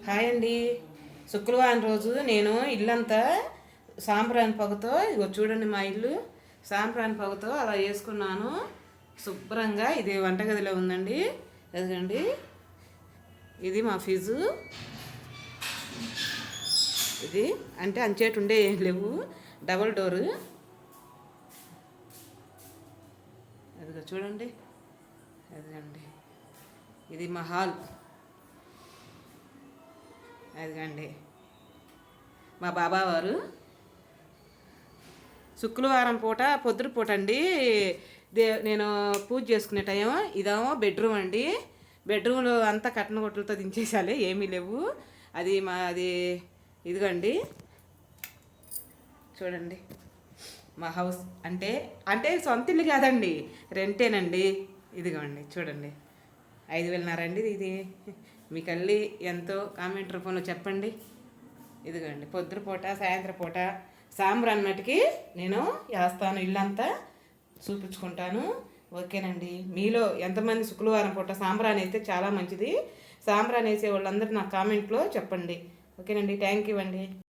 Hi అండి. శుక్రవారం రోజు నేను ఇల్లంతా సాంబ్రాణి పొగతో ఇగో చూడండి, మా ఇల్లు సాంబ్రాణి పొగతో అలా వేసుకున్నాను శుభ్రంగా. ఇది వంటగదిలో ఉందండి, ఎదుగండి. ఇది మా ఫిజు. ఇది అంటే అంచేటు ఉండే ఏం లేవు, డబల్ డోరు. అదిగో చూడండి, అదిగండి. ఇది మా హాల్. అదిగండి మా బాబావారు. శుక్రవారం పూట పొద్దున పూట అండి నేను పూజ చేసుకునే టైం. ఇదేమో బెడ్రూమ్ అండి. బెడ్రూమ్లో అంతా కట్టన కొట్టులతో దించేసాలి, ఏమీ లేవు. అది ఇదిగండి చూడండి. మా హౌస్ అంటే అంటే సొంత ఇల్లు కాదండి, రెంటేనండి. ఇదిగోండి చూడండి, 5,500 అండి ఇది. మీకు అల్లి ఎంతో కామెంట్ రూపంలో చెప్పండి. ఇదిగోండి పొద్దున పూట సాయంత్రం పూట సాంబ్రాన్ మటుకి నేను వేస్తాను, ఇల్లంతా చూపించుకుంటాను. ఓకేనండి. మీలో ఎంతమంది శుక్రవారం పూట సాంబ్రాన్ అయితే చాలా మంచిది. సాంబ్రాన్ వేసే వాళ్ళందరూ నా కామెంట్లో చెప్పండి. ఓకేనండి. థ్యాంక్ యూ అండి.